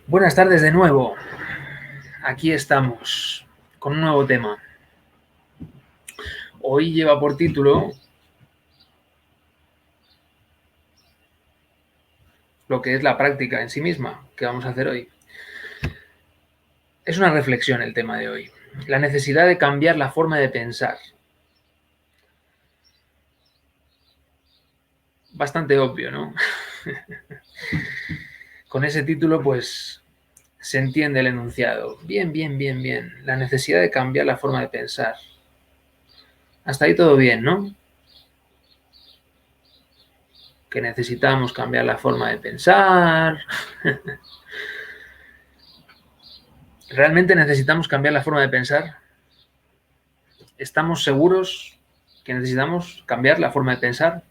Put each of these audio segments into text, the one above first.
Buenas tardes de nuevo. Aquí estamos con un nuevo tema. Hoy lleva por título lo que es la práctica en sí misma, que vamos a hacer hoy. Es una reflexión el tema de hoy. La necesidad de cambiar la forma de pensar. Bastante obvio, ¿no? Con ese título, pues, se entiende el enunciado. Bien. La necesidad de cambiar la forma de pensar. Hasta ahí todo bien, ¿no? Que necesitamos cambiar la forma de pensar. ¿Realmente necesitamos cambiar la forma de pensar? ¿Estamos seguros que necesitamos cambiar la forma de pensar?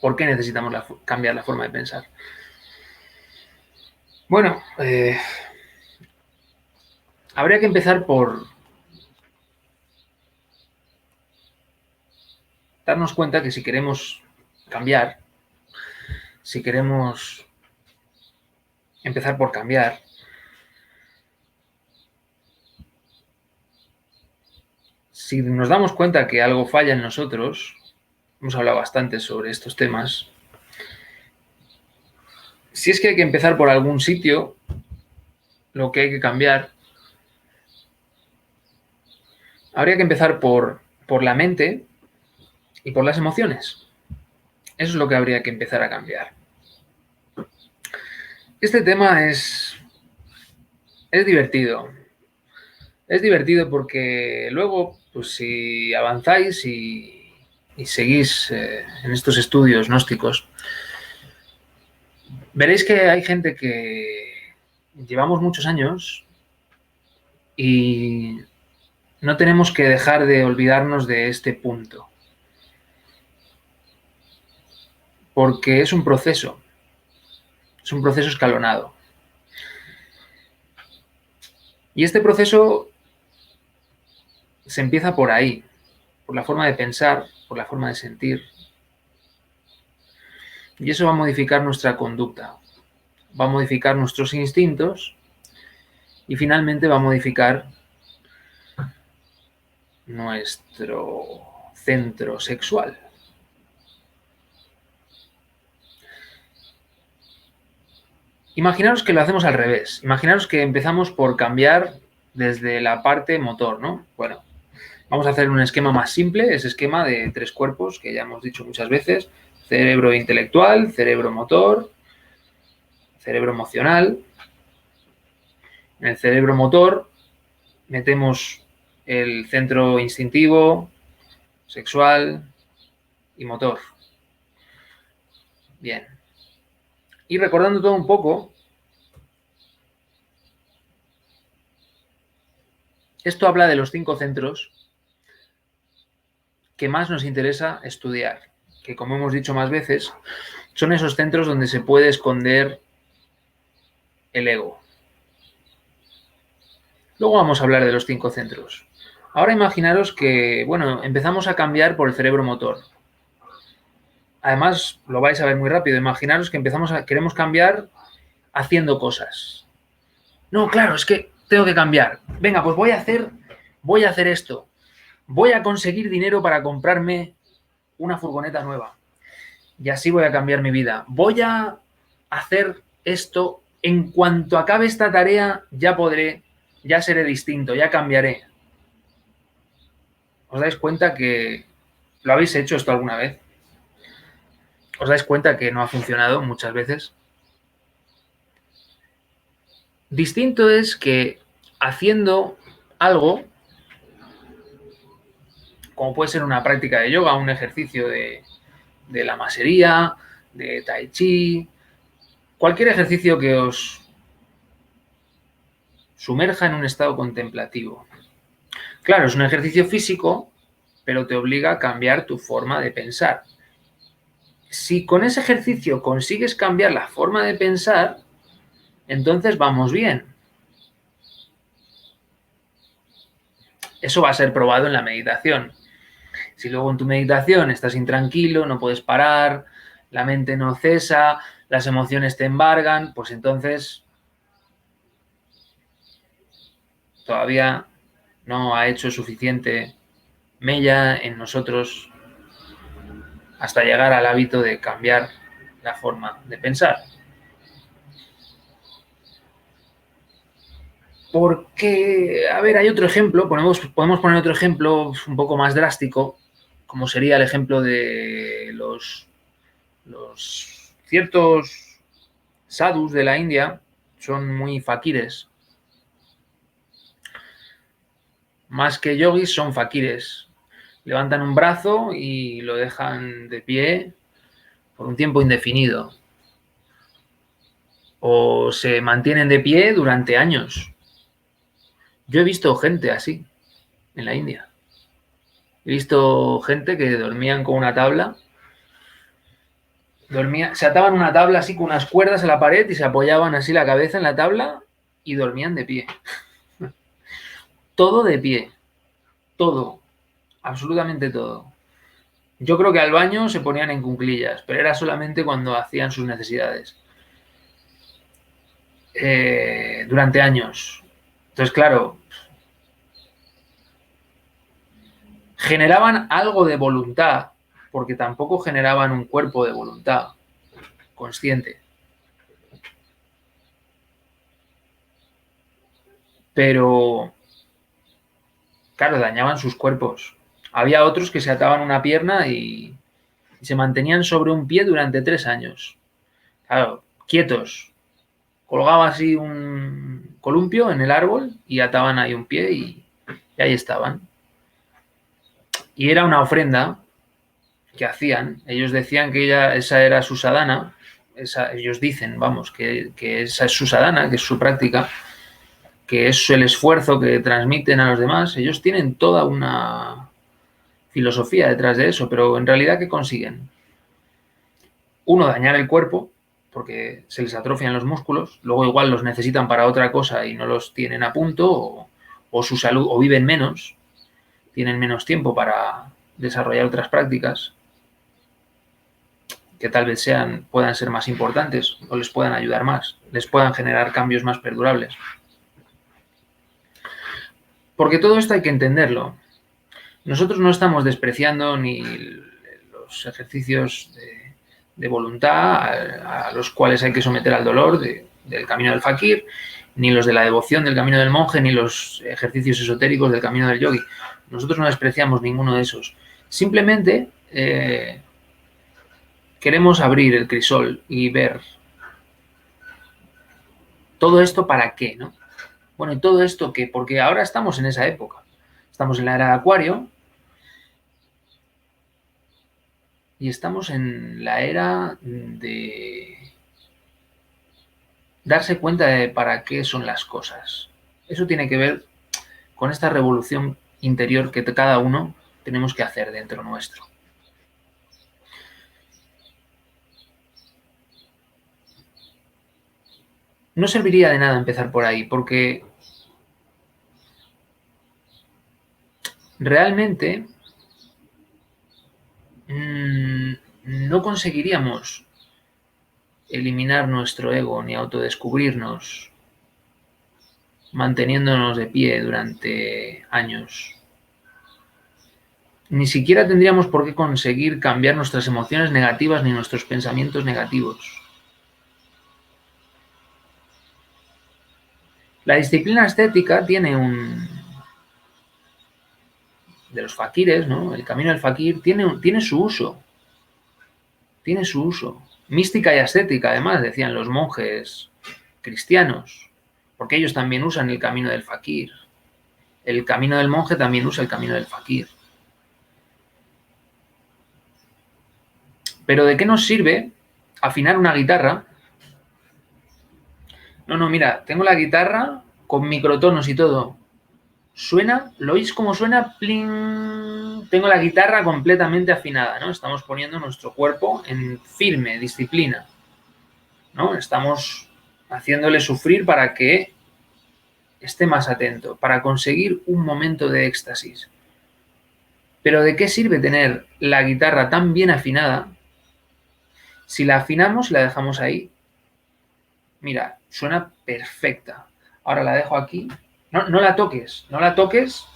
¿Por qué necesitamos cambiar la forma de pensar? Bueno, habría que empezar por darnos cuenta que si queremos cambiar, si queremos empezar por cambiar, si nos damos cuenta que algo falla en nosotros, hemos hablado bastante sobre estos temas, si es que hay que empezar por algún sitio, lo que hay que cambiar, habría que empezar por la mente y por las emociones. Eso es lo que habría que empezar a cambiar. Este tema es divertido. Es divertido porque luego, pues si avanzáis y seguís en estos estudios gnósticos, veréis que hay gente que llevamos muchos años y no tenemos que dejar de olvidarnos de este punto. Porque es un proceso escalonado. Y este proceso se empieza por ahí, por la forma de pensar, por la forma de sentir. Y eso va a modificar nuestra conducta, va a modificar nuestros instintos y finalmente va a modificar nuestro centro sexual. Imaginaros que lo hacemos al revés. Imaginaros que empezamos por cambiar desde la parte motor, ¿no? Bueno, vamos a hacer un esquema más simple, ese esquema de 3 cuerpos que ya hemos dicho muchas veces: cerebro intelectual, cerebro motor, cerebro emocional. En el cerebro motor metemos el centro instintivo, sexual y motor. Bien. Y recordando todo un poco, esto habla de los 5 centros que más nos interesa estudiar, que, como hemos dicho más veces, son esos centros donde se puede esconder el ego. Luego vamos a hablar de los 5 centros. Ahora imaginaros que, bueno, empezamos a cambiar por el cerebro motor. Además, lo vais a ver muy rápido. Imaginaros que queremos cambiar haciendo cosas. No, claro, es que tengo que cambiar. Venga, pues voy a hacer esto. Voy a conseguir dinero para comprarme una furgoneta nueva. Y así voy a cambiar mi vida. Voy a hacer esto. En cuanto acabe esta tarea, ya seré distinto, ya cambiaré. ¿Os dais cuenta que lo habéis hecho esto alguna vez? ¿Os dais cuenta que no ha funcionado muchas veces? Distinto es que haciendo algo, como puede ser una práctica de yoga, un ejercicio de la masería, de tai chi, cualquier ejercicio que os sumerja en un estado contemplativo. Claro, es un ejercicio físico, pero te obliga a cambiar tu forma de pensar. Si con ese ejercicio consigues cambiar la forma de pensar, entonces vamos bien. Eso va a ser probado en la meditación. Si luego en tu meditación estás intranquilo, no puedes parar, la mente no cesa, las emociones te embargan, pues entonces todavía no ha hecho suficiente mella en nosotros hasta llegar al hábito de cambiar la forma de pensar. Porque, a ver, hay otro ejemplo, podemos poner otro ejemplo un poco más drástico, como sería el ejemplo de los ciertos sadhus de la India, son muy fakires. Más que yogis, son fakires. Levantan un brazo y lo dejan de pie por un tiempo indefinido. O se mantienen de pie durante años. Yo he visto gente así en la India. He visto gente que dormían con una tabla, se ataban una tabla así con unas cuerdas a la pared y se apoyaban así la cabeza en la tabla y dormían de pie. Todo de pie. Todo. Absolutamente todo. Yo creo que al baño se ponían en cuclillas, pero era solamente cuando hacían sus necesidades. Durante años. Entonces, claro, generaban algo de voluntad, porque tampoco generaban un cuerpo de voluntad consciente. Pero, claro, dañaban sus cuerpos. Había otros que se ataban una pierna y se mantenían sobre un pie durante 3 años. Claro, quietos. Colgaba así un columpio en el árbol y ataban ahí un pie y ahí estaban. Y era una ofrenda que hacían. Ellos decían que esa era su sadhana. Ellos dicen, vamos, que esa es su sadhana, que es su práctica, que es el esfuerzo que transmiten a los demás. Ellos tienen toda una filosofía detrás de eso, pero en realidad, ¿qué consiguen? Uno, dañar el cuerpo, porque se les atrofian los músculos, luego igual los necesitan para otra cosa y no los tienen a punto, o su salud, o viven menos, tienen menos tiempo para desarrollar otras prácticas que tal vez puedan ser más importantes o les puedan ayudar más, les puedan generar cambios más perdurables. Porque todo esto hay que entenderlo. Nosotros no estamos despreciando ni los ejercicios de voluntad a los cuales hay que someter al dolor del camino del fakir, ni los de la devoción del camino del monje, ni los ejercicios esotéricos del camino del yogi. Nosotros no despreciamos ninguno de esos. Simplemente queremos abrir el crisol y ver todo esto para qué, ¿no? Bueno, ¿y todo esto qué? Porque ahora estamos en esa época. Estamos en la era de Acuario y estamos en la era de darse cuenta de para qué son las cosas. Eso tiene que ver con esta revolución interior que cada uno tenemos que hacer dentro nuestro. No serviría de nada empezar por ahí, porque realmente no conseguiríamos eliminar nuestro ego ni autodescubrirnos manteniéndonos de pie durante años. Ni siquiera tendríamos por qué conseguir cambiar nuestras emociones negativas ni nuestros pensamientos negativos. La disciplina estética tiene de los fakires, ¿no? El camino del fakir tiene su uso. Tiene su uso. Mística y ascética, además, decían los monjes cristianos, porque ellos también usan el camino del fakir. El camino del monje también usa el camino del fakir. Pero ¿de qué nos sirve afinar una guitarra? No, mira, tengo la guitarra con microtonos y todo. Suena, ¿lo oís cómo suena? ¡Pling! Tengo la guitarra completamente afinada, ¿no? Estamos poniendo nuestro cuerpo en firme disciplina, ¿no? Estamos haciéndole sufrir para que esté más atento, para conseguir un momento de éxtasis. Pero ¿de qué sirve tener la guitarra tan bien afinada Si la afinamos y la dejamos ahí, mira, suena perfecta. Ahora la dejo aquí. No, no la toques, no la toques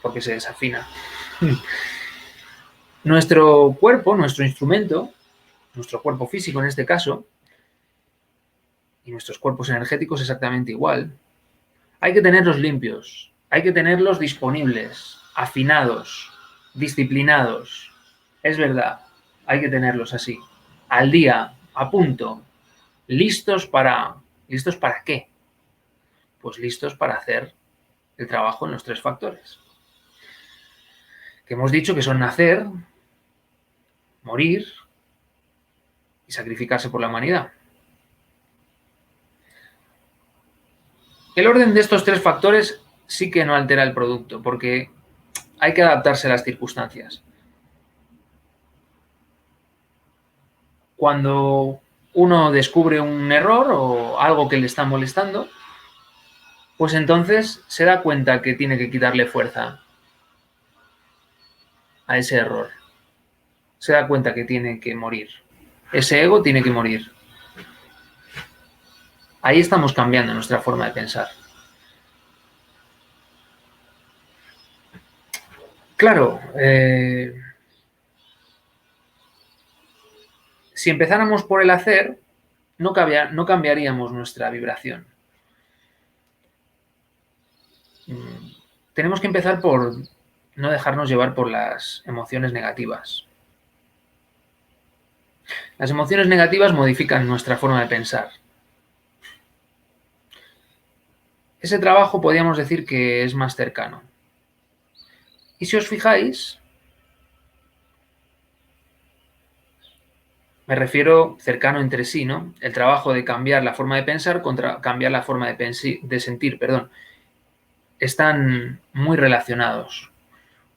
porque se desafina. Nuestro cuerpo, nuestro instrumento, nuestro cuerpo físico en este caso, y nuestros cuerpos energéticos exactamente igual, hay que tenerlos limpios, hay que tenerlos disponibles, afinados, disciplinados. Es verdad, hay que tenerlos así, al día, a punto, listos para... ¿Listos para qué? Pues listos para hacer el trabajo en los 3 factores. Que hemos dicho que son nacer, morir y sacrificarse por la humanidad. El orden de estos 3 factores sí que no altera el producto, porque hay que adaptarse a las circunstancias. Cuando uno descubre un error o algo que le está molestando, pues entonces se da cuenta que tiene que quitarle fuerza a ese error. Se da cuenta que tiene que morir. Ese ego tiene que morir. Ahí estamos cambiando nuestra forma de pensar. Claro, si empezáramos por el hacer, no cambiaríamos nuestra vibración. Tenemos que empezar por no dejarnos llevar por las emociones negativas. Las emociones negativas modifican nuestra forma de pensar. Ese trabajo podríamos decir que es más cercano. Y si os fijáis, me refiero cercano entre sí, ¿no? El trabajo de cambiar la forma de pensar contra cambiar la forma de sentir, perdón. Están muy relacionados,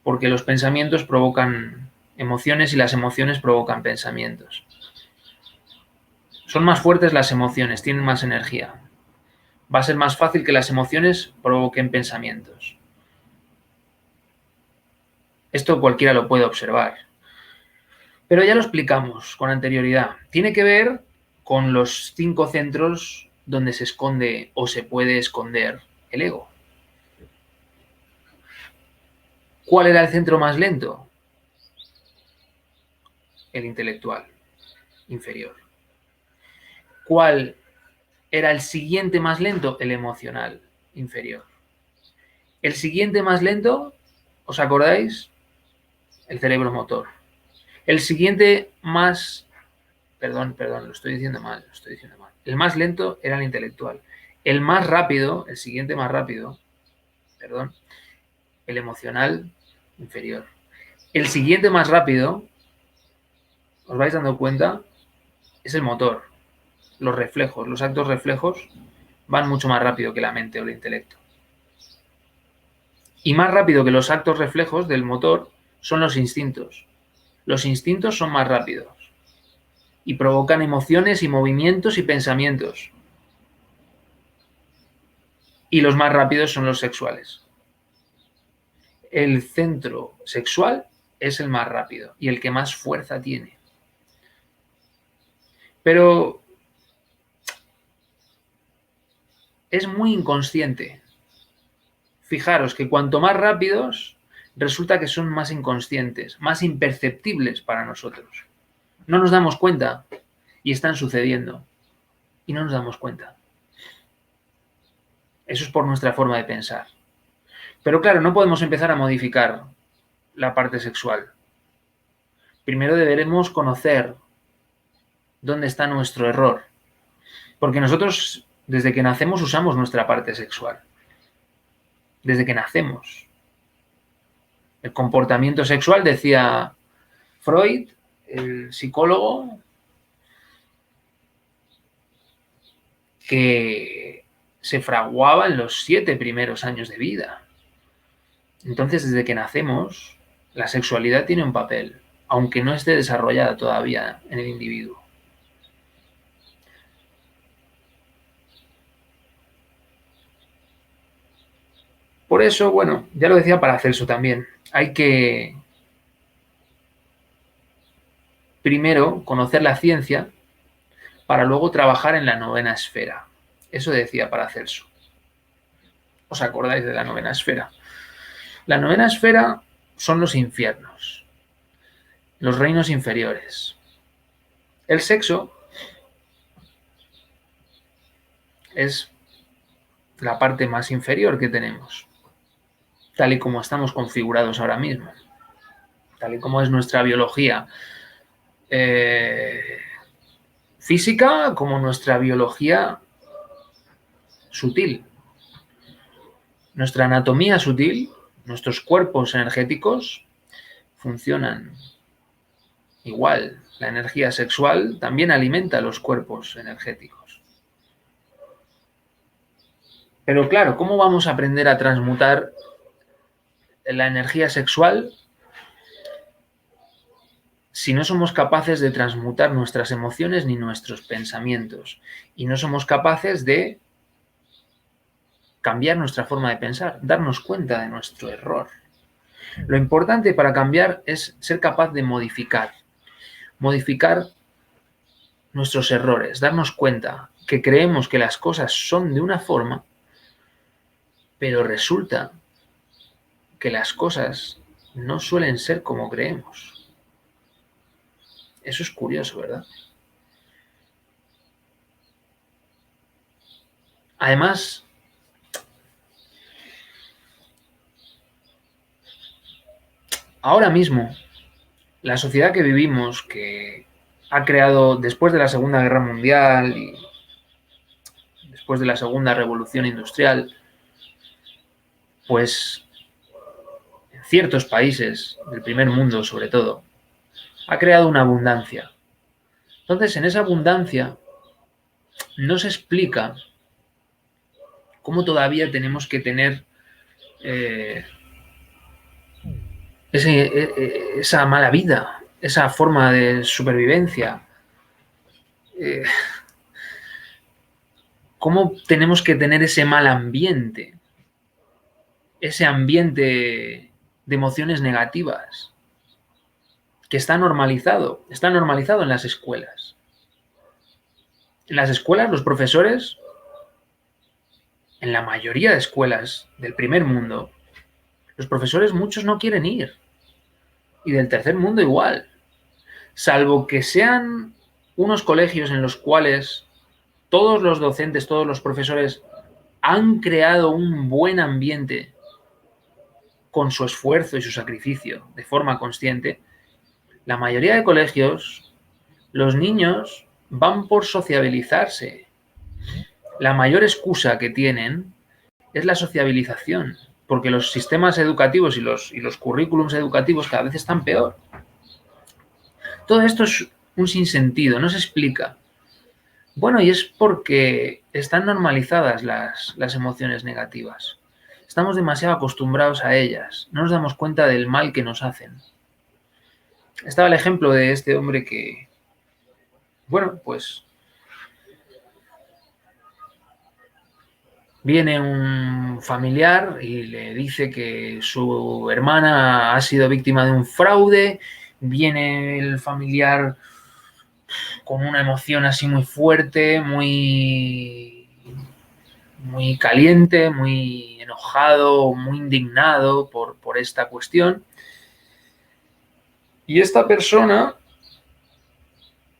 porque los pensamientos provocan emociones y las emociones provocan pensamientos. Son más fuertes las emociones, tienen más energía. Va a ser más fácil que las emociones provoquen pensamientos. Esto cualquiera lo puede observar. Pero ya lo explicamos con anterioridad. Tiene que ver con los 5 centros donde se esconde o se puede esconder el ego. ¿Cuál era el centro más lento? El intelectual, inferior. ¿Cuál era el siguiente más lento? El emocional, inferior. El siguiente más lento, ¿os acordáis? El cerebro motor. El siguiente más... Perdón, lo estoy diciendo mal. El más lento era el intelectual. El más rápido, el siguiente más rápido, perdón, el emocional inferior. El siguiente más rápido, os vais dando cuenta, es el motor. Los reflejos, los actos reflejos van mucho más rápido que la mente o el intelecto. Y más rápido que los actos reflejos del motor son los instintos. Los instintos son más rápidos y provocan emociones y movimientos y pensamientos. Y los más rápidos son los sexuales. El centro sexual es el más rápido y el que más fuerza tiene. Pero es muy inconsciente. Fijaros que cuanto más rápidos, resulta que son más inconscientes, más imperceptibles para nosotros. No nos damos cuenta y están sucediendo. Y no nos damos cuenta. Eso es por nuestra forma de pensar. Pero claro, no podemos empezar a modificar la parte sexual. Primero deberemos conocer dónde está nuestro error. Porque nosotros, desde que nacemos, usamos nuestra parte sexual. Desde que nacemos. El comportamiento sexual, decía Freud, el psicólogo, que se fraguaba en los 7 primeros años de vida. Entonces, desde que nacemos, la sexualidad tiene un papel, aunque no esté desarrollada todavía en el individuo. Por eso, bueno, ya lo decía Paracelso también, hay que primero conocer la ciencia para luego trabajar en la novena esfera. Eso decía Paracelso. ¿Os acordáis de la novena esfera? La novena esfera son los infiernos, los reinos inferiores. El sexo es la parte más inferior que tenemos, tal y como estamos configurados ahora mismo, tal y como es nuestra biología física, como nuestra biología sutil. Nuestra anatomía sutil, nuestros cuerpos energéticos funcionan igual. La energía sexual también alimenta los cuerpos energéticos. Pero claro, ¿cómo vamos a aprender a transmutar la energía sexual si no somos capaces de transmutar nuestras emociones ni nuestros pensamientos? Y no somos capaces de cambiar nuestra forma de pensar, darnos cuenta de nuestro error. Lo importante para cambiar es ser capaz de modificar nuestros errores, darnos cuenta que creemos que las cosas son de una forma, pero resulta que las cosas no suelen ser como creemos. Eso es curioso, ¿verdad? Además, ahora mismo, la sociedad que vivimos, que ha creado después de la Segunda Guerra Mundial y después de la Segunda Revolución Industrial, pues en ciertos países del primer mundo sobre todo, ha creado una abundancia. Entonces, en esa abundancia no se explica cómo todavía tenemos que tener esa mala vida, esa forma de supervivencia. ¿Cómo tenemos que tener ese mal ambiente? Ese ambiente de emociones negativas que está normalizado en las escuelas. En las escuelas, los profesores, en la mayoría de escuelas del primer mundo, los profesores muchos no quieren ir. Y del tercer mundo igual. Salvo que sean unos colegios en los cuales todos los docentes, todos los profesores han creado un buen ambiente con su esfuerzo y su sacrificio de forma consciente, la mayoría de colegios, los niños van por sociabilizarse. La mayor excusa que tienen es la sociabilización, porque los sistemas educativos y los currículums educativos cada vez están peor. Todo esto es un sinsentido, no se explica. Bueno, y es porque están normalizadas las emociones negativas. Estamos demasiado acostumbrados a ellas, no nos damos cuenta del mal que nos hacen. Estaba el ejemplo de este hombre que, bueno, pues viene un familiar y le dice que su hermana ha sido víctima de un fraude, viene el familiar con una emoción así muy fuerte, muy caliente, muy enojado, muy indignado por esta cuestión. Y esta persona,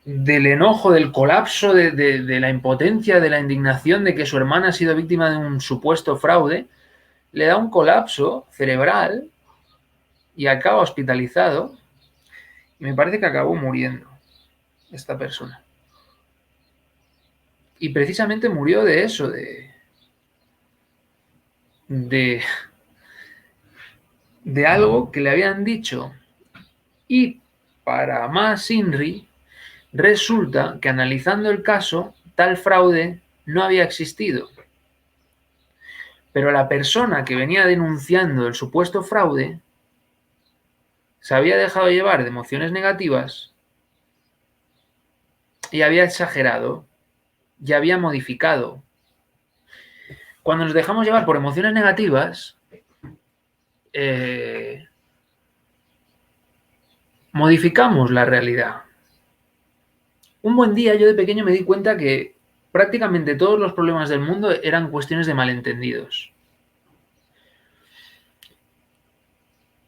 del enojo, del colapso, de la impotencia, de la indignación de que su hermana ha sido víctima de un supuesto fraude, le da un colapso cerebral y acaba hospitalizado. Y me parece que acabó muriendo esta persona. Y precisamente murió de eso, de algo que le habían dicho. Y para más INRI, resulta que analizando el caso, tal fraude no había existido. Pero la persona que venía denunciando el supuesto fraude se había dejado llevar de emociones negativas y había exagerado y había modificado. Cuando nos dejamos llevar por emociones negativas, modificamos la realidad. Un buen día yo de pequeño me di cuenta que prácticamente todos los problemas del mundo eran cuestiones de malentendidos,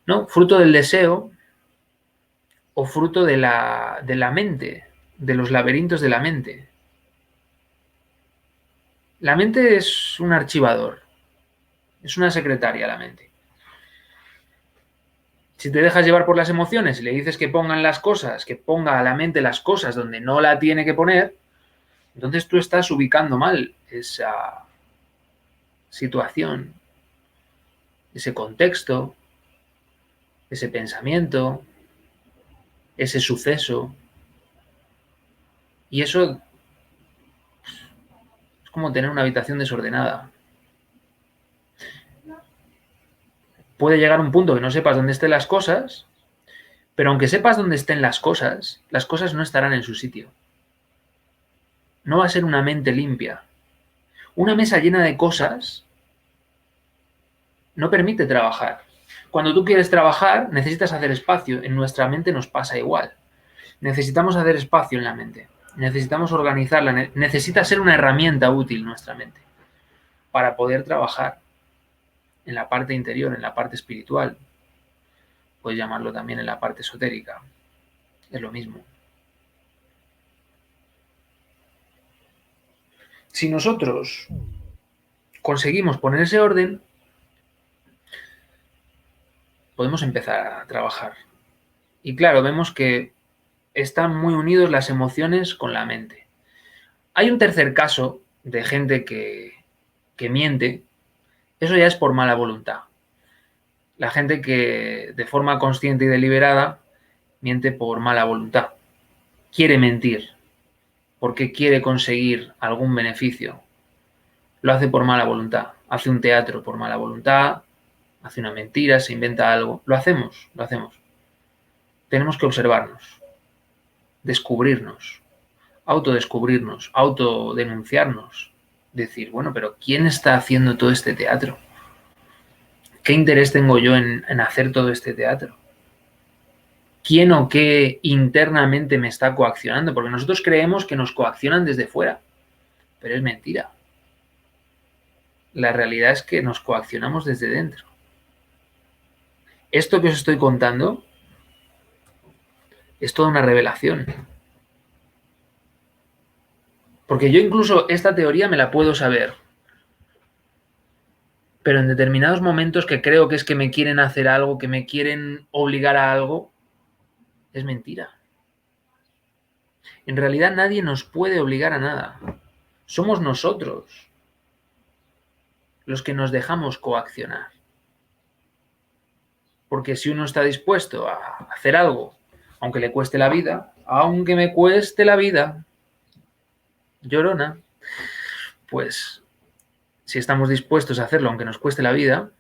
¿no? Fruto del deseo o fruto de la mente, de los laberintos de la mente. La mente es un archivador, es una secretaria la mente. Si te dejas llevar por las emociones y le dices que pongan las cosas, que ponga a la mente las cosas donde no la tiene que poner, entonces tú estás ubicando mal esa situación, ese contexto, ese pensamiento, ese suceso. Y eso es como tener una habitación desordenada. Puede llegar un punto que no sepas dónde estén las cosas, pero aunque sepas dónde estén las cosas no estarán en su sitio. No va a ser una mente limpia. Una mesa llena de cosas no permite trabajar. Cuando tú quieres trabajar, necesitas hacer espacio. En nuestra mente nos pasa igual. Necesitamos hacer espacio en la mente. Necesitamos organizarla. Necesita ser una herramienta útil nuestra mente para poder trabajar en la parte interior, en la parte espiritual. Puedes llamarlo también en la parte esotérica. Es lo mismo. Si nosotros conseguimos poner ese orden, podemos empezar a trabajar. Y claro, vemos que están muy unidos las emociones con la mente. Hay un tercer caso de gente que miente. Eso ya es por mala voluntad. La gente que de forma consciente y deliberada miente por mala voluntad. Quiere mentir porque quiere conseguir algún beneficio. Lo hace por mala voluntad. Hace un teatro por mala voluntad, hace una mentira, se inventa algo. Lo hacemos. Tenemos que observarnos, descubrirnos, autodescubrirnos, autodenunciarnos. Decir, bueno, pero ¿quién está haciendo todo este teatro? ¿Qué interés tengo yo en hacer todo este teatro? ¿Quién o qué internamente me está coaccionando? Porque nosotros creemos que nos coaccionan desde fuera, pero es mentira. La realidad es que nos coaccionamos desde dentro. Esto que os estoy contando es toda una revelación. Porque yo incluso esta teoría me la puedo saber, pero en determinados momentos que creo que es que me quieren hacer algo, que me quieren obligar a algo, es mentira. En realidad nadie nos puede obligar a nada. Somos nosotros los que nos dejamos coaccionar. Porque si uno está dispuesto a hacer algo, aunque le cueste la vida, aunque me cueste la vida, llorona, pues si estamos dispuestos a hacerlo aunque nos cueste la vida,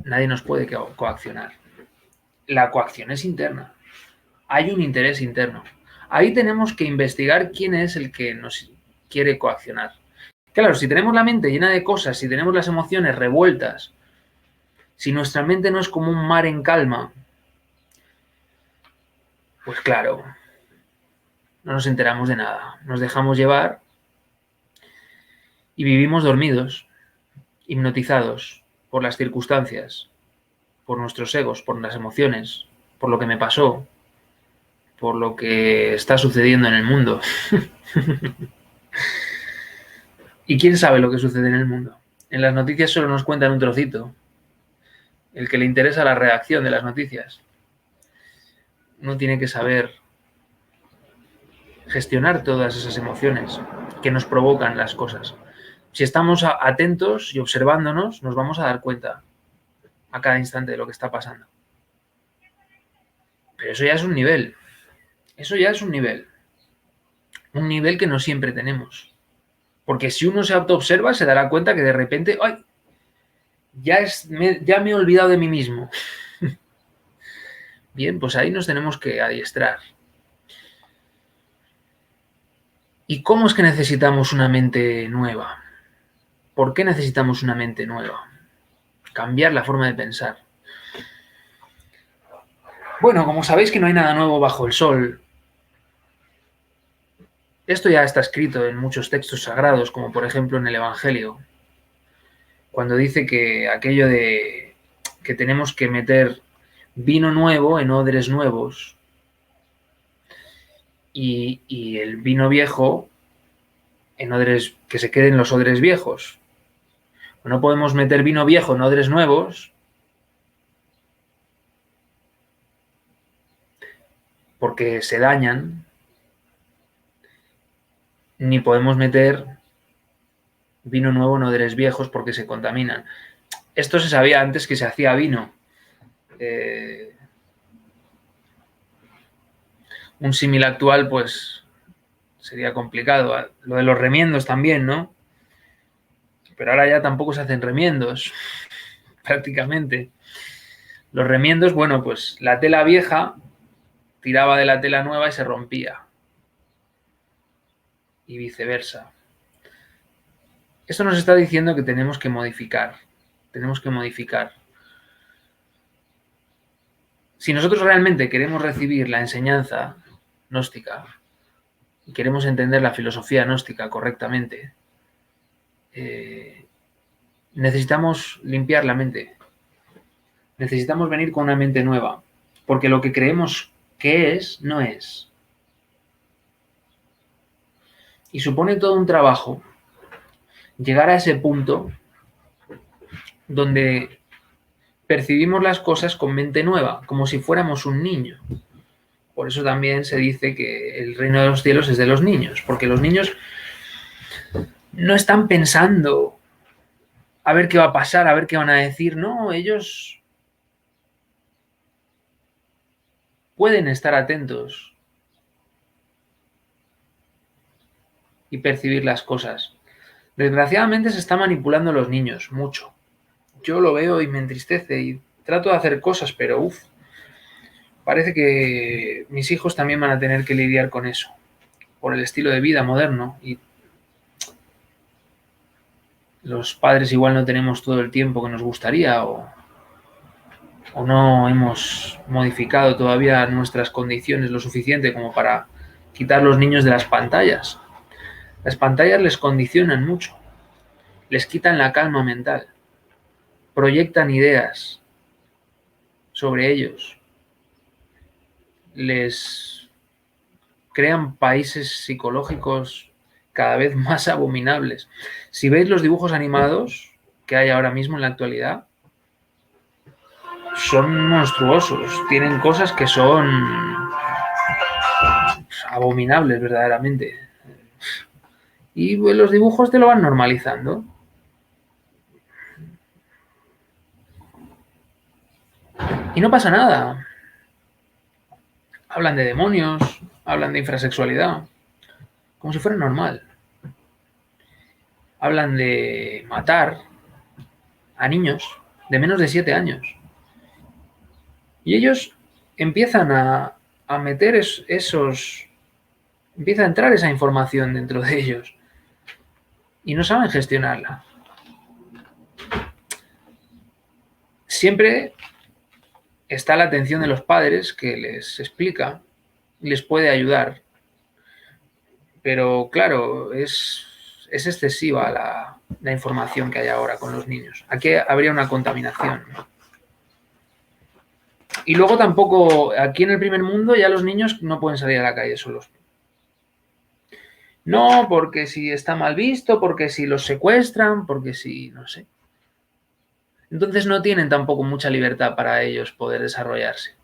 nadie nos puede coaccionar. La coacción es interna. Hay un interés interno. Ahí tenemos que investigar quién es el que nos quiere coaccionar. Claro, si tenemos la mente llena de cosas, si tenemos las emociones revueltas, si nuestra mente no es como un mar en calma, pues claro, no nos enteramos de nada. Nos dejamos llevar y vivimos dormidos, hipnotizados por las circunstancias, por nuestros egos, por las emociones, por lo que me pasó, por lo que está sucediendo en el mundo. ¿Y quién sabe lo que sucede en el mundo? En las noticias solo nos cuentan un trocito. El que le interesa la redacción de las noticias. Uno tiene que saber gestionar todas esas emociones que nos provocan las cosas. Si estamos atentos y observándonos, nos vamos a dar cuenta a cada instante de lo que está pasando. Pero eso ya es un nivel. Eso ya es un nivel. Un nivel que no siempre tenemos. Porque si uno se autoobserva, se dará cuenta que de repente, ¡ay! Ya me he olvidado de mí mismo. Bien, pues ahí nos tenemos que adiestrar. ¿Y cómo es que necesitamos una mente nueva? ¿Por qué necesitamos una mente nueva? Cambiar la forma de pensar. Bueno, como sabéis que no hay nada nuevo bajo el sol, esto ya está escrito en muchos textos sagrados, como por ejemplo en el Evangelio, cuando dice que aquello de que tenemos que meter vino nuevo en odres nuevos y el vino viejo en odres que se queden los odres viejos. No podemos meter vino viejo en odres nuevos porque se dañan, ni podemos meter vino nuevo en odres viejos porque se contaminan. Esto se sabía antes que se hacía vino. Un símil actual, pues, sería complicado. Lo de los remiendos también, ¿no? Pero ahora ya tampoco se hacen remiendos, prácticamente. Los remiendos, bueno, pues la tela vieja tiraba de la tela nueva y se rompía. Y viceversa. Esto nos está diciendo que tenemos que modificar. Tenemos que modificar. Si nosotros realmente queremos recibir la enseñanza gnóstica y queremos entender la filosofía gnóstica correctamente, necesitamos limpiar la mente. Necesitamos venir con una mente nueva, porque lo que creemos que es, no es. Y supone todo un trabajo llegar a ese punto donde percibimos las cosas con mente nueva, como si fuéramos un niño. Por eso también se dice que el reino de los cielos es de los niños, porque los niños no están pensando a ver qué va a pasar, a ver qué van a decir. No, ellos pueden estar atentos y percibir las cosas. Desgraciadamente se está manipulando a los niños mucho. Yo lo veo y me entristece y trato de hacer cosas, pero parece que mis hijos también van a tener que lidiar con eso, por el estilo de vida moderno. Y los padres igual no tenemos todo el tiempo que nos gustaría o no hemos modificado todavía nuestras condiciones lo suficiente como para quitar los niños de las pantallas. Las pantallas les condicionan mucho, les quitan la calma mental, proyectan ideas sobre ellos, les crean países psicológicos cada vez más abominables. Si veis los dibujos animados que hay ahora mismo en la actualidad, son monstruosos, tienen cosas que son abominables verdaderamente. Y pues, los dibujos te lo van normalizando. Y no pasa nada. Hablan de demonios, hablan de infrasexualidad, como si fuera normal. Hablan de matar a niños de menos de 7 años. Y ellos empiezan a meter esos... Empieza a entrar esa información dentro de ellos. Y no saben gestionarla. Siempre está la atención de los padres que les explica y les puede ayudar. Pero claro, es excesiva la información que hay ahora con los niños. Aquí habría una contaminación, ¿no? Y luego tampoco, aquí en el primer mundo ya los niños no pueden salir a la calle solos. No, porque si está mal visto, porque si los secuestran, porque si, no sé. Entonces no tienen tampoco mucha libertad para ellos poder desarrollarse.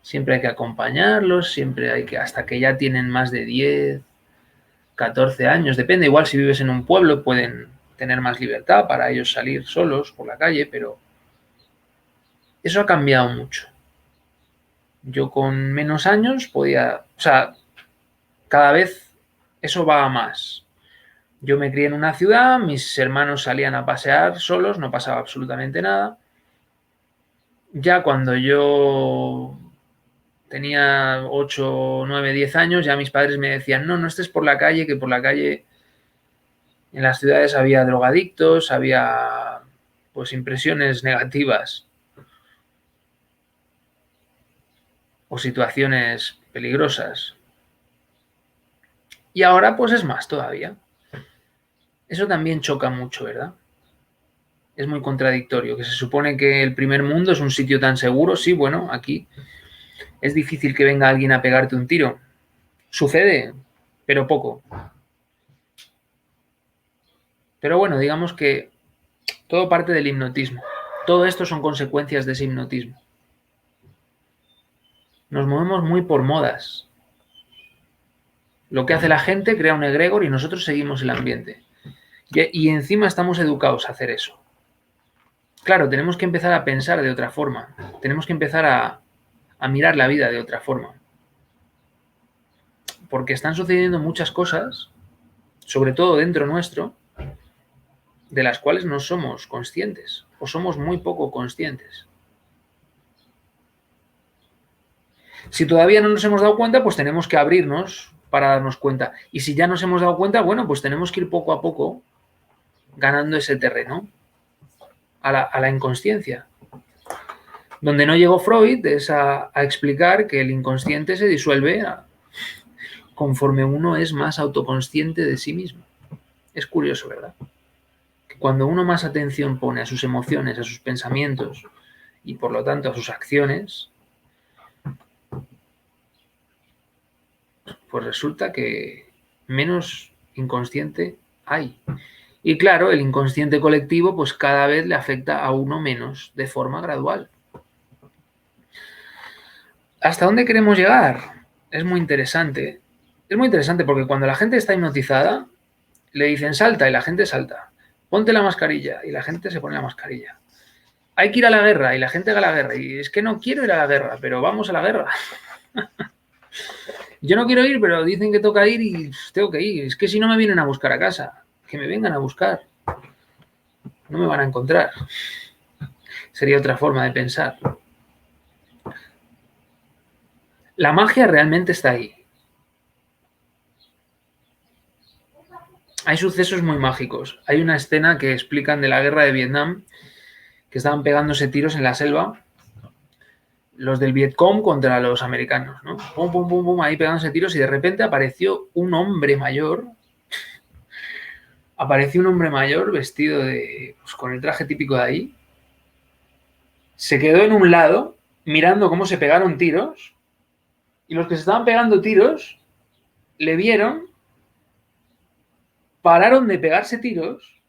Siempre hay que acompañarlos, siempre hay que, hasta que ya tienen más de 10, 14 años, depende, igual si vives en un pueblo pueden tener más libertad para ellos salir solos por la calle, pero eso ha cambiado mucho. Yo con menos años podía, o sea, cada vez eso va a más. Yo me crié en una ciudad, mis hermanos salían a pasear solos, no pasaba absolutamente nada. Ya cuando yo tenía 8, 9, 10 años, ya mis padres me decían, no, no estés por la calle, que por la calle en las ciudades había drogadictos, había pues impresiones negativas. o situaciones peligrosas. Y ahora pues es más todavía. Eso también choca mucho, ¿verdad? Es muy contradictorio, que se supone que el primer mundo es un sitio tan seguro. Sí, bueno, aquí es difícil que venga alguien a pegarte un tiro. Sucede, pero poco. Pero bueno, digamos que todo parte del hipnotismo. Todo esto son consecuencias de ese hipnotismo. Nos movemos muy por modas. Lo que hace la gente crea un egregor y nosotros seguimos el ambiente. Y encima estamos educados a hacer eso. Claro, tenemos que empezar a pensar de otra forma. Tenemos que empezar a mirar la vida de otra forma. Porque están sucediendo muchas cosas, sobre todo dentro nuestro, de las cuales no somos conscientes o somos muy poco conscientes. Si todavía no nos hemos dado cuenta, pues tenemos que abrirnos para darnos cuenta. Y si ya nos hemos dado cuenta, bueno, pues tenemos que ir poco a poco ganando ese terreno a la inconsciencia. Donde no llegó Freud es a explicar que el inconsciente se disuelve conforme uno es más autoconsciente de sí mismo. Es curioso, ¿verdad? Que cuando uno más atención pone a sus emociones, a sus pensamientos y por lo tanto a sus acciones, pues resulta que menos inconsciente hay. Y claro, el inconsciente colectivo pues cada vez le afecta a uno menos de forma gradual. ¿Hasta dónde queremos llegar? Es muy interesante. Es muy interesante porque cuando la gente está hipnotizada, le dicen salta y la gente salta. Ponte la mascarilla y la gente se pone la mascarilla. Hay que ir a la guerra y la gente va a la guerra. Y es que no quiero ir a la guerra, pero vamos a la guerra. Yo no quiero ir, pero dicen que toca ir y tengo que ir. Es que si no me vienen a buscar a casa, que me vengan a buscar. No me van a encontrar. Sería otra forma de pensar. La magia realmente está ahí. Hay sucesos muy mágicos. Hay una escena que explican de la guerra de Vietnam, que estaban pegándose tiros en la selva, los del Vietcong contra los americanos, ¿no? Pum, pum, pum, pum, ahí pegándose tiros y de repente apareció un hombre mayor vestido pues, con el traje típico de ahí, se quedó en un lado mirando cómo se pegaron tiros y los que se estaban pegando tiros le vieron, pararon de pegarse tiros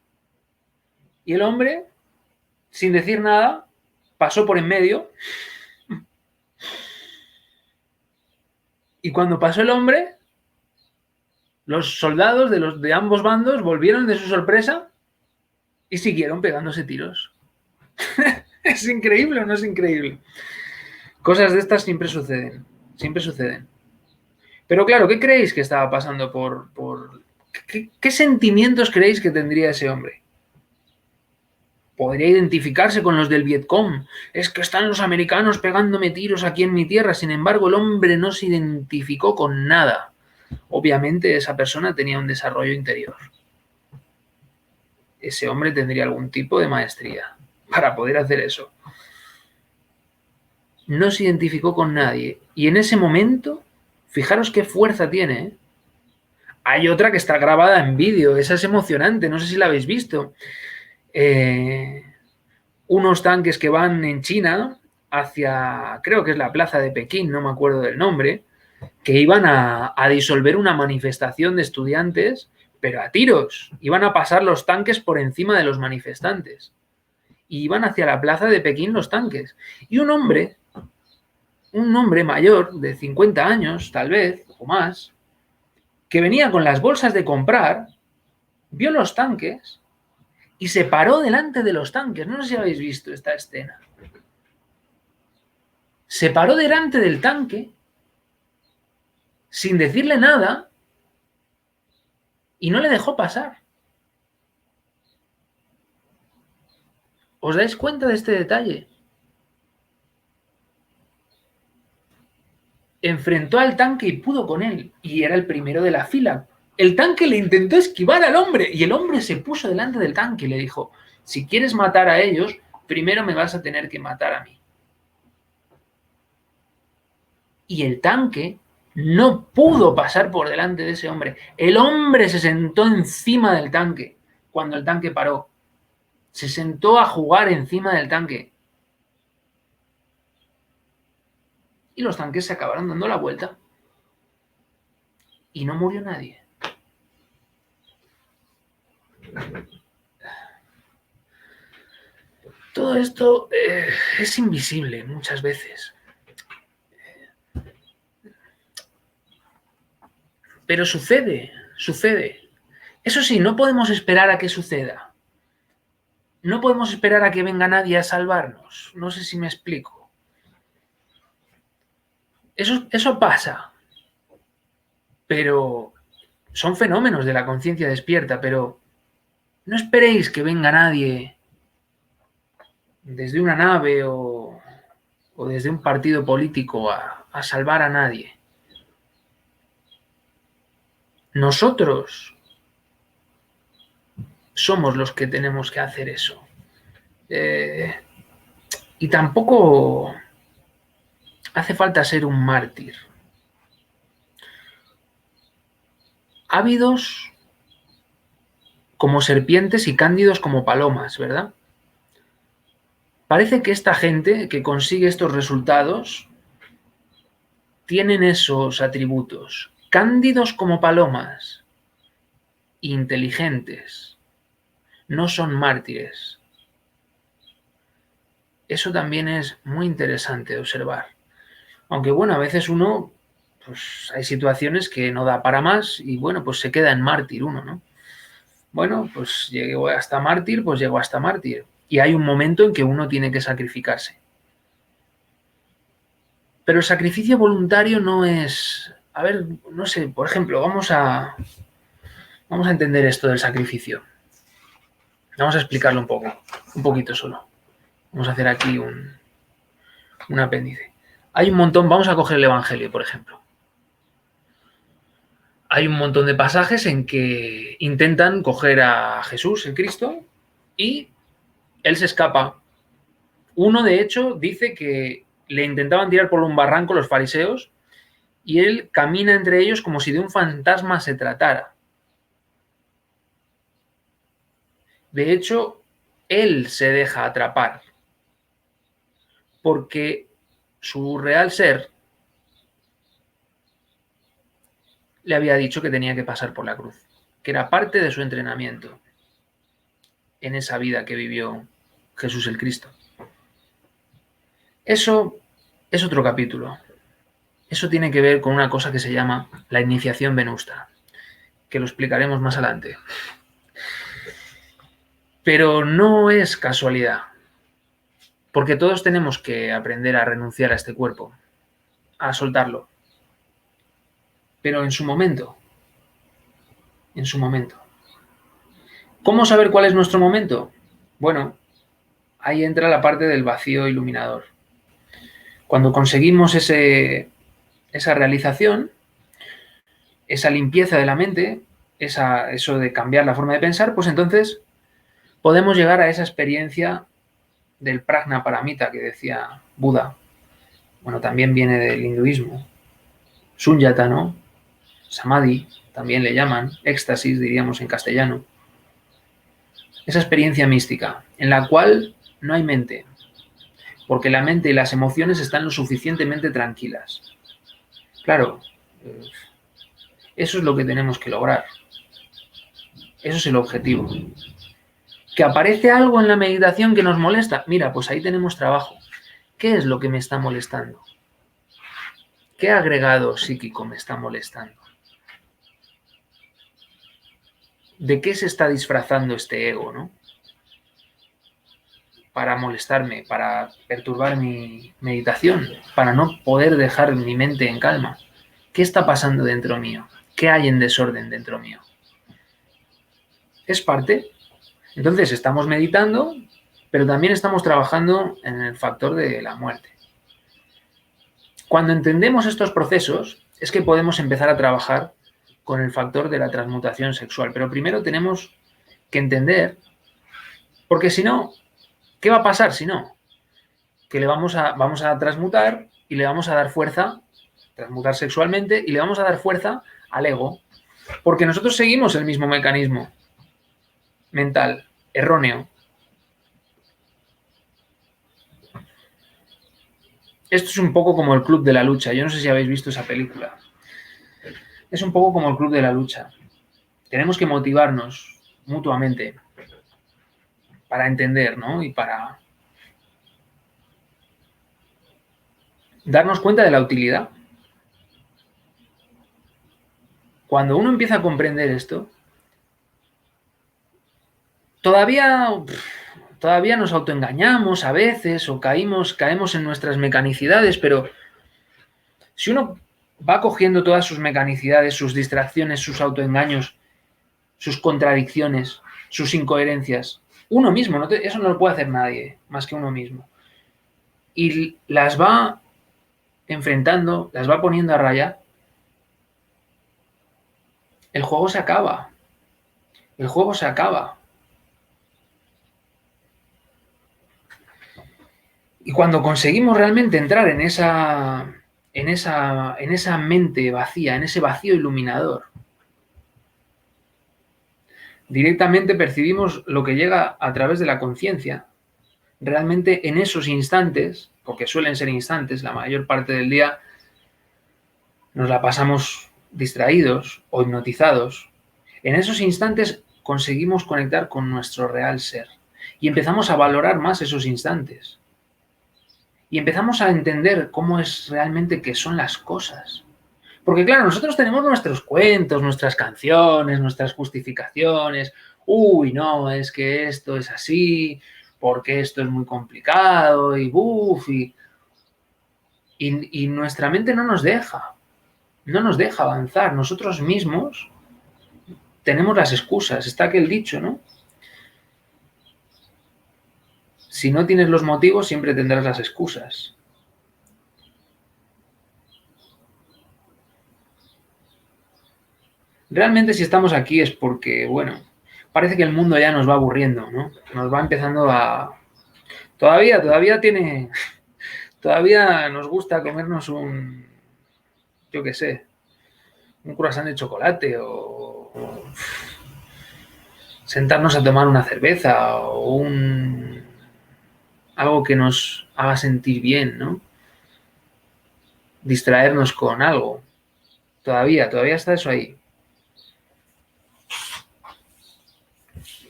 y el hombre, sin decir nada, pasó por en medio y cuando pasó el hombre, los soldados de ambos bandos volvieron de su sorpresa y siguieron pegándose tiros. ¿Es increíble o no es increíble? Cosas de estas siempre suceden, siempre suceden. Pero claro, ¿qué creéis que estaba pasando ¿Qué sentimientos creéis que tendría ese hombre? Podría identificarse con los del Vietcong. Es que están los americanos pegándome tiros aquí en mi tierra. Sin embargo, el hombre no se identificó con nada. Obviamente esa persona tenía un desarrollo interior. Ese hombre tendría algún tipo de maestría para poder hacer eso. No se identificó con nadie. Y en ese momento, fijaros qué fuerza tiene, ¿eh? Hay otra que está grabada en vídeo. Esa es emocionante. No sé si la habéis visto. Unos tanques que van en China hacia, creo que es la plaza de Pekín, no me acuerdo del nombre, que iban a disolver una manifestación de estudiantes, pero a tiros. Iban a pasar los tanques por encima de los manifestantes. Y iban hacia la plaza de Pekín los tanques. Y un hombre mayor, de 50 años, tal vez, o más, que venía con las bolsas de comprar, vio los tanques y se paró delante de los tanques. No sé si habéis visto esta escena. Se paró delante del tanque sin decirle nada y no le dejó pasar. ¿Os dais cuenta de este detalle? Enfrentó al tanque y pudo con él, y era el primero de la fila. El tanque le intentó esquivar al hombre y el hombre se puso delante del tanque y le dijo, si quieres matar a ellos, primero me vas a tener que matar a mí. Y el tanque no pudo pasar por delante de ese hombre. El hombre se sentó encima del tanque cuando el tanque paró. Se sentó a jugar encima del tanque. Y los tanques se acabaron dando la vuelta. Y no murió nadie. Todo esto es invisible muchas veces. Pero sucede. Eso sí, no podemos esperar a que suceda. No podemos esperar a que venga nadie a salvarnos. No sé si me explico. Eso pasa. Pero son fenómenos de la conciencia despierta, pero no esperéis que venga nadie desde una nave o desde un partido político a salvar a nadie. Nosotros somos los que tenemos que hacer eso. Y tampoco hace falta ser un mártir. Ávidos como serpientes y cándidos como palomas, ¿verdad? Parece que esta gente que consigue estos resultados tienen esos atributos. Cándidos como palomas, inteligentes, no son mártires. Eso también es muy interesante de observar. Aunque bueno, a veces uno, pues hay situaciones que no da para más y bueno, pues se queda en mártir uno, ¿no? Bueno, pues llego hasta mártir, pues llego hasta mártir. Y hay un momento en que uno tiene que sacrificarse. Pero el sacrificio voluntario no es... A ver, no sé, por ejemplo, vamos a entender esto del sacrificio. Vamos a explicarlo un poquito solo. Vamos a hacer aquí un apéndice. Hay un montón, vamos a coger el Evangelio, por ejemplo. Hay un montón de pasajes en que intentan coger a Jesús, el Cristo, y él se escapa. Uno, de hecho, dice que le intentaban tirar por un barranco los fariseos y él camina entre ellos como si de un fantasma se tratara. De hecho, él se deja atrapar porque su real ser le había dicho que tenía que pasar por la cruz, que era parte de su entrenamiento en esa vida que vivió Jesús el Cristo. Eso es otro capítulo. Eso tiene que ver con una cosa que se llama la iniciación venusta, que lo explicaremos más adelante. Pero no es casualidad, porque todos tenemos que aprender a renunciar a este cuerpo, a soltarlo. Pero en su momento. ¿Cómo saber cuál es nuestro momento? Bueno, ahí entra la parte del vacío iluminador. Cuando conseguimos esa realización, esa limpieza de la mente, eso de cambiar la forma de pensar, pues entonces podemos llegar a esa experiencia del prajna paramita que decía Buda. Bueno, también viene del hinduismo. Sunyata, ¿no? Samadhi, también le llaman, éxtasis, diríamos en castellano. Esa experiencia mística, en la cual no hay mente, porque la mente y las emociones están lo suficientemente tranquilas. Claro, eso es lo que tenemos que lograr. Eso es el objetivo. ¿Que aparece algo en la meditación que nos molesta? Mira, pues ahí tenemos trabajo. ¿Qué es lo que me está molestando? ¿Qué agregado psíquico me está molestando? ¿De qué se está disfrazando este ego, no? Para molestarme, para perturbar mi meditación, para no poder dejar mi mente en calma. ¿Qué está pasando dentro mío? ¿Qué hay en desorden dentro mío? Es parte. Entonces estamos meditando, pero también estamos trabajando en el factor de la muerte. Cuando entendemos estos procesos, es que podemos empezar a trabajar con el factor de la transmutación sexual. Pero primero tenemos que entender, porque si no, ¿qué va a pasar si no? Que vamos a transmutar y le vamos a dar fuerza transmutar sexualmente y le vamos a dar fuerza al ego, porque nosotros seguimos el mismo mecanismo mental, erróneo. Esto es un poco como el Club de la Lucha. Yo no sé si habéis visto esa película. Es un poco como el Club de la Lucha. Tenemos que motivarnos mutuamente para entender, ¿no? Y para darnos cuenta de la utilidad. Cuando uno empieza a comprender esto, todavía nos autoengañamos a veces o caemos en nuestras mecanicidades, pero si uno va cogiendo todas sus mecanicidades, sus distracciones, sus autoengaños, sus contradicciones, sus incoherencias, uno mismo, eso no lo puede hacer nadie más que uno mismo, y las va enfrentando, las va poniendo a raya, el juego se acaba. El juego se acaba. Y cuando conseguimos realmente entrar en esa mente vacía, en ese vacío iluminador, directamente percibimos lo que llega a través de la conciencia. Realmente en esos instantes, porque suelen ser instantes, la mayor parte del día nos la pasamos distraídos o hipnotizados, en esos instantes conseguimos conectar con nuestro real ser y empezamos a valorar más esos instantes. Y empezamos a entender cómo es realmente que son las cosas. Porque claro, nosotros tenemos nuestros cuentos, nuestras canciones, nuestras justificaciones. Uy, no, es que esto es así, porque esto es muy complicado y buf, y nuestra mente no nos deja avanzar. Nosotros mismos tenemos las excusas. Está aquel dicho, ¿no? Si no tienes los motivos, siempre tendrás las excusas. Realmente si estamos aquí es porque, bueno, parece que el mundo ya nos va aburriendo, ¿no? Nos va empezando a... Todavía nos gusta comernos yo qué sé, un croissant de chocolate o sentarnos a tomar una cerveza o algo que nos haga sentir bien, ¿no? Distraernos con algo. Todavía está eso ahí.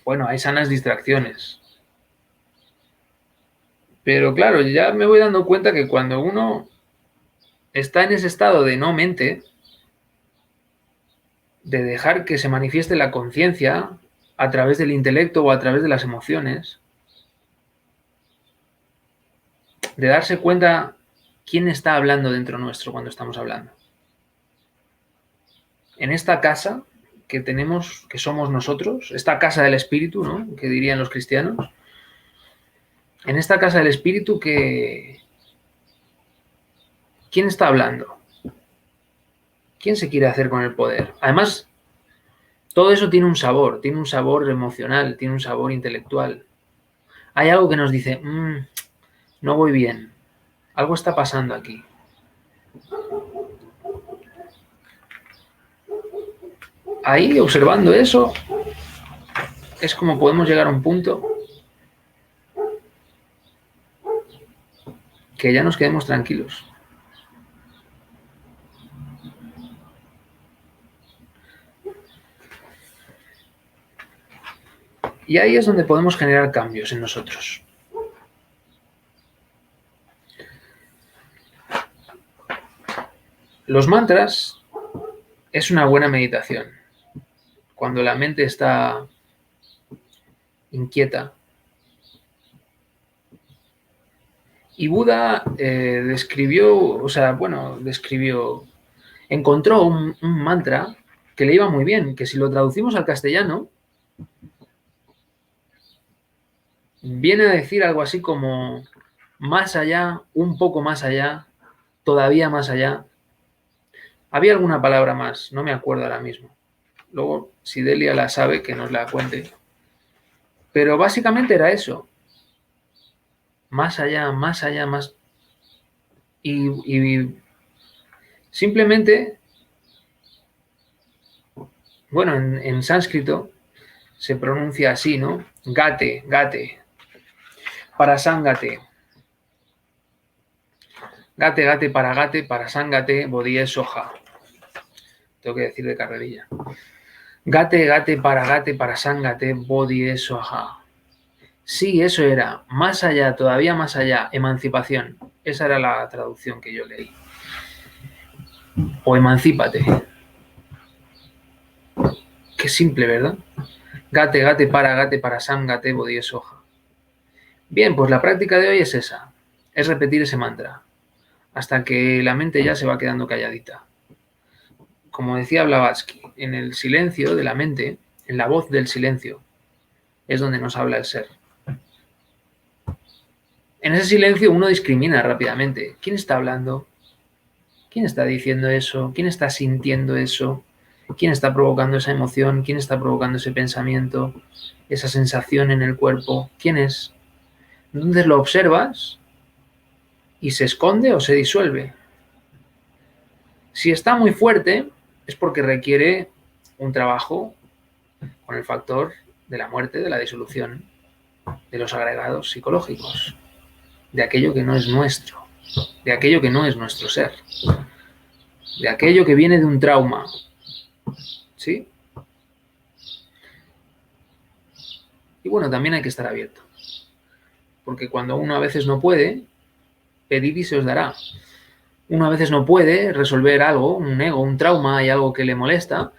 Bueno, hay sanas distracciones. Pero claro, ya me voy dando cuenta que cuando uno está en ese estado de no mente, de dejar que se manifieste la conciencia a través del intelecto o a través de las emociones, de darse cuenta quién está hablando dentro nuestro cuando estamos hablando. En esta casa que tenemos, que somos nosotros, esta casa del espíritu, ¿no? Que dirían los cristianos, en esta casa del espíritu ¿quién está hablando? ¿Quién se quiere hacer con el poder? Además, todo eso tiene un sabor emocional, tiene un sabor intelectual. Hay algo que nos dice, no voy bien, algo está pasando aquí. Ahí, observando eso, es como podemos llegar a un punto que ya nos quedemos tranquilos. Y ahí es donde podemos generar cambios en nosotros. Los mantras es una buena meditación. Cuando la mente está inquieta. Y Buda encontró un mantra que le iba muy bien, que si lo traducimos al castellano, viene a decir algo así como más allá, un poco más allá, todavía más allá. Había alguna palabra más, no me acuerdo ahora mismo. Luego, si Delia la sabe, que nos la cuente. Pero básicamente era eso. Más allá, más allá, más... Y Simplemente, bueno, en sánscrito se pronuncia así, ¿no? Gate, gate, parasángate. Gate, gate, parasángate, bodhi soja. Tengo que decir de carrerilla. Gate, gate, parasángate, bodhi soja. Sí, eso era. Más allá, todavía más allá, emancipación. Esa era la traducción que yo leí. O emancípate. Qué simple, ¿verdad? Gate, gate, parasángate, bodhi soja. Bien, pues la práctica de hoy es esa. Es repetir ese mantra. Hasta que la mente ya se va quedando calladita. Como decía Blavatsky, en el silencio de la mente, en la voz del silencio, es donde nos habla el ser. En ese silencio uno discrimina rápidamente. ¿Quién está hablando? ¿Quién está diciendo eso? ¿Quién está sintiendo eso? ¿Quién está provocando esa emoción? ¿Quién está provocando ese pensamiento? Esa sensación en el cuerpo. ¿Quién es? Entonces lo observas y se esconde o se disuelve. Si está muy fuerte es porque requiere un trabajo con el factor de la muerte, de la disolución, de los agregados psicológicos, de aquello que no es nuestro, de aquello que no es nuestro ser, de aquello que viene de un trauma. ¿Sí? Y bueno, también hay que estar abierto, porque cuando uno a veces no puede, pedid y se os dará. Uno a veces no puede resolver algo, un ego, un trauma, hay algo que le molesta,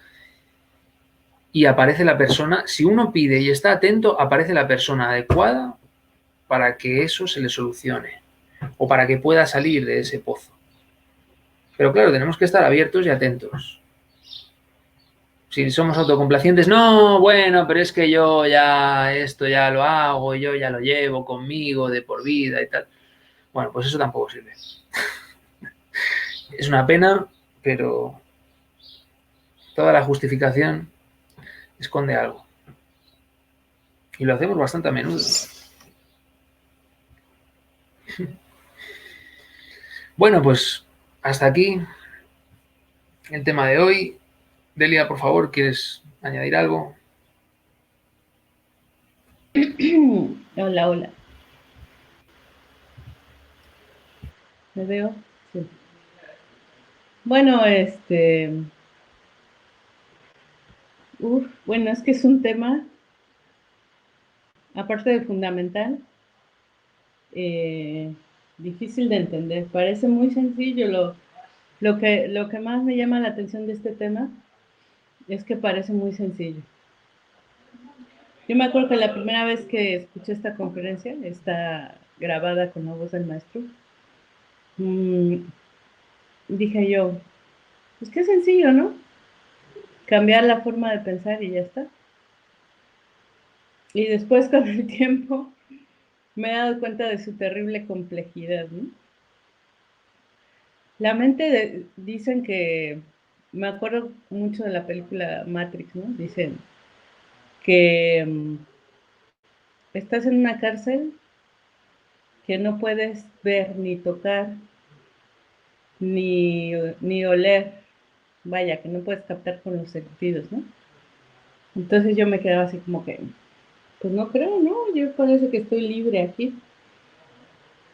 y aparece la persona, si uno pide y está atento, aparece la persona adecuada para que eso se le solucione o para que pueda salir de ese pozo. Pero claro, tenemos que estar abiertos y atentos. Si somos autocomplacientes, no, bueno, pero es que yo ya esto ya lo hago, yo ya lo llevo conmigo de por vida y tal. Bueno, pues eso tampoco sirve. Es una pena, pero toda la justificación esconde algo. Y lo hacemos bastante a menudo. Bueno, pues hasta aquí el tema de hoy. Delia, por favor, ¿quieres añadir algo? Hola, hola. ¿Me veo? Sí. Bueno, bueno, es que es un tema, aparte de fundamental, eh, difícil de entender. Parece muy sencillo. Lo que más me llama la atención de este tema es que parece muy sencillo. Yo me acuerdo que la primera vez que escuché esta conferencia, está grabada con la voz del maestro, dije yo, pues qué sencillo, ¿no? Cambiar la forma de pensar y ya está. Y después con el tiempo me he dado cuenta de su terrible complejidad, ¿no? La mente, dicen que, me acuerdo mucho de la película Matrix, ¿no? Dicen que estás en una cárcel que no puedes ver, ni tocar, ni oler, vaya, que no puedes captar con los sentidos, ¿no? Entonces yo me quedaba así como que, pues no creo, ¿no? Yo parece que estoy libre aquí.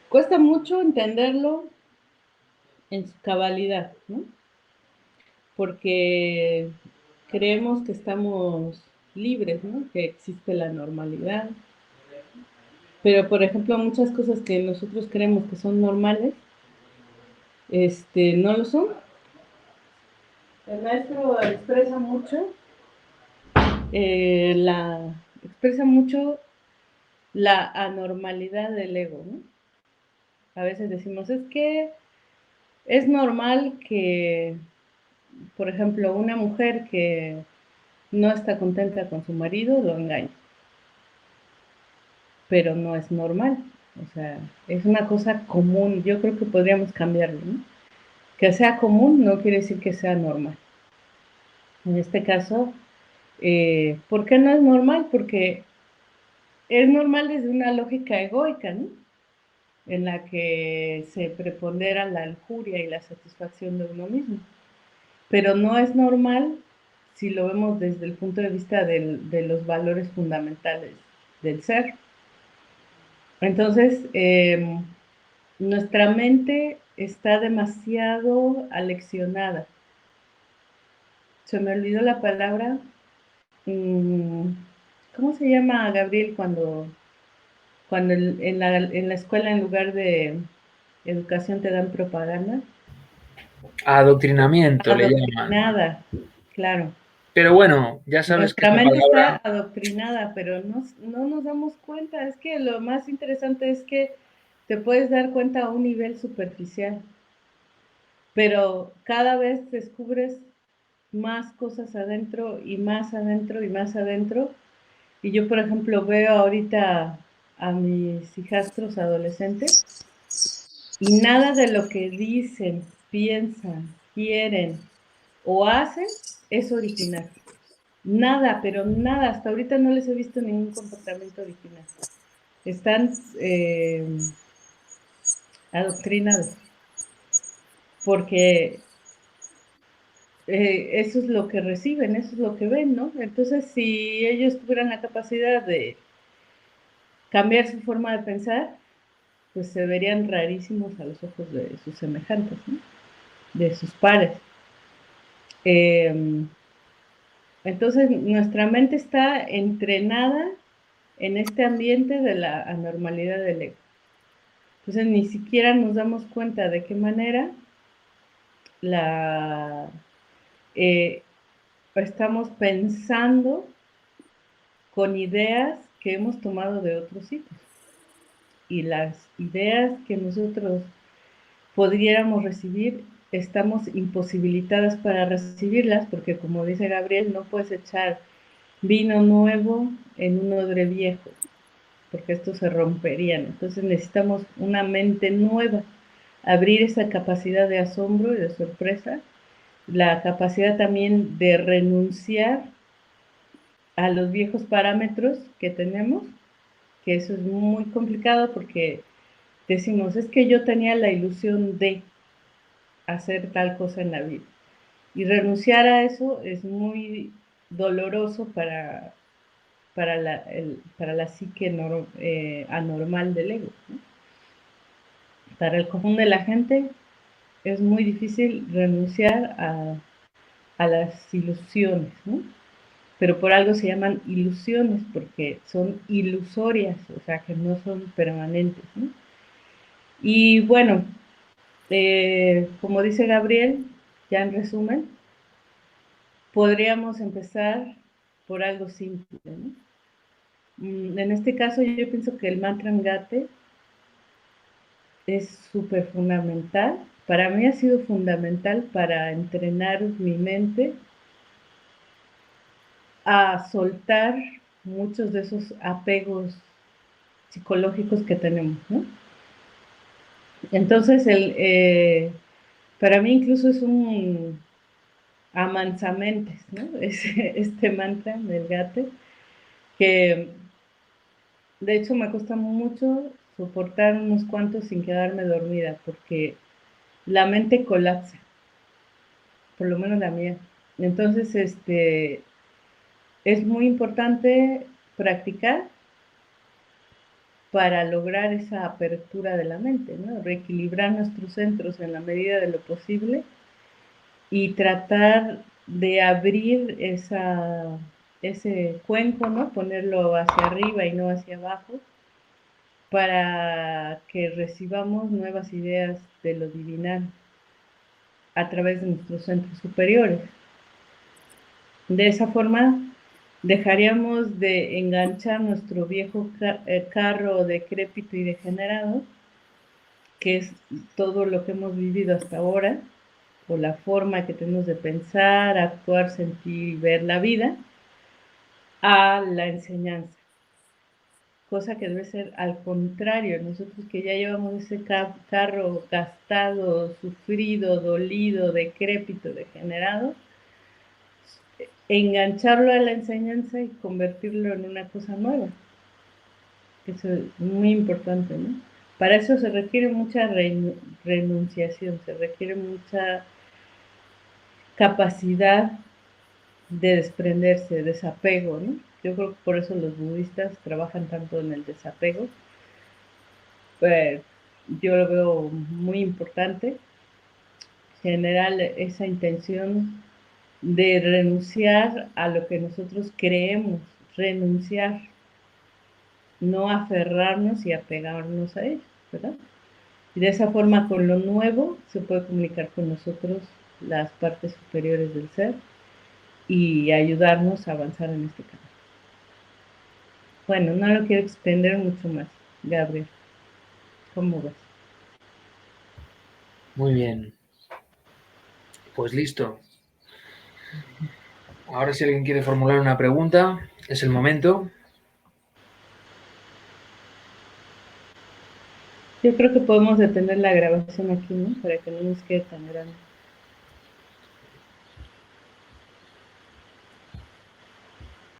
Cuesta mucho entenderlo en su cabalidad, ¿no? Porque creemos que estamos libres, ¿no? Que existe la normalidad. Pero, por ejemplo, muchas cosas que nosotros creemos que son normales, no lo son. El maestro expresa mucho la anormalidad del ego, ¿no? A veces decimos, es que es normal que, por ejemplo, una mujer que no está contenta con su marido lo engañe, pero no es normal. O sea, es una cosa común. Yo creo que podríamos cambiarlo, ¿no? Que sea común no quiere decir que sea normal. En este caso, ¿por qué no es normal? Porque es normal desde una lógica egoica, ¿no? en la que se prepondera la lujuria y la satisfacción de uno mismo. Pero no es normal si lo vemos desde el punto de vista de los valores fundamentales del ser. Entonces, nuestra mente está demasiado aleccionada. Se me olvidó la palabra. ¿Cómo se llama, Gabriel, cuando en la escuela en lugar de educación te dan propaganda? Adoctrinamiento le llaman. Adoctrinada, claro. Pero bueno, ya sabes que Nuestra esta mente está palabra, adoctrinada, pero no nos damos cuenta. Es que lo más interesante es que te puedes dar cuenta a un nivel superficial, pero cada vez descubres más cosas adentro y más adentro y más adentro. Y yo, por ejemplo, veo ahorita a mis hijastros adolescentes y nada de lo que dicen, piensan, quieren o hacen es original. Nada, pero nada. Hasta ahorita no les he visto ningún comportamiento original. Están adoctrinados porque eso es lo que reciben, eso es lo que ven, ¿no? Entonces, si ellos tuvieran la capacidad de cambiar su forma de pensar, pues se verían rarísimos a los ojos de sus semejantes, ¿no? De sus pares. Entonces, nuestra mente está entrenada en este ambiente de la anormalidad del ego. Entonces, ni siquiera nos damos cuenta de qué manera la estamos pensando con ideas que hemos tomado de otros sitios. Y las ideas que nosotros pudiéramos recibir, estamos imposibilitadas para recibirlas, porque como dice Gabriel, no puedes echar vino nuevo en un odre viejo, porque estos se romperían. Entonces necesitamos una mente nueva, abrir esa capacidad de asombro y de sorpresa, la capacidad también de renunciar a los viejos parámetros que tenemos, que eso es muy complicado porque decimos, es que yo tenía la ilusión de hacer tal cosa en la vida. Y renunciar a eso es muy doloroso para la psique anormal del ego, ¿no? Para el común de la gente es muy difícil renunciar a las ilusiones, ¿no? Pero por algo se llaman ilusiones, porque son ilusorias, o sea, que no son permanentes, ¿no? Y bueno, como dice Gabriel, ya en resumen, podríamos empezar por algo simple, ¿no? En este caso yo pienso que el mantra Ngate es súper fundamental. Para mí ha sido fundamental para entrenar mi mente a soltar muchos de esos apegos psicológicos que tenemos, ¿no? Entonces, para mí incluso es un amansamentes, ¿no? Este mantra del Gate, que de hecho me cuesta mucho soportar unos cuantos sin quedarme dormida, porque la mente colapsa, por lo menos la mía. Entonces, es muy importante practicar para lograr esa apertura de la mente, ¿no? Reequilibrar nuestros centros en la medida de lo posible y tratar de abrir ese cuenco, ¿no? Ponerlo hacia arriba y no hacia abajo, para que recibamos nuevas ideas de lo divinal a través de nuestros centros superiores. De esa forma, dejaríamos de enganchar nuestro viejo carro decrépito y degenerado, que es todo lo que hemos vivido hasta ahora, o la forma que tenemos de pensar, actuar, sentir y ver la vida, a la enseñanza. Cosa que debe ser al contrario, nosotros que ya llevamos ese carro gastado, sufrido, dolido, decrépito, degenerado, engancharlo a la enseñanza y convertirlo en una cosa nueva. Eso es muy importante, ¿no? Para eso se requiere mucha renunciación, se requiere mucha capacidad de desprenderse, desapego, ¿no? Yo creo que por eso los budistas trabajan tanto en el desapego. Pues yo lo veo muy importante, generar esa intención de renunciar a lo que nosotros creemos, renunciar, no aferrarnos y apegarnos a ello, ¿verdad? Y de esa forma, con lo nuevo, se puede comunicar con nosotros las partes superiores del ser y ayudarnos a avanzar en este camino. Bueno, no lo quiero extender mucho más, Gabriel. ¿Cómo ves? Muy bien. Pues listo. Ahora si alguien quiere formular una pregunta, es el momento. Yo creo que podemos detener la grabación aquí, ¿no? Para que no nos quede tan grande.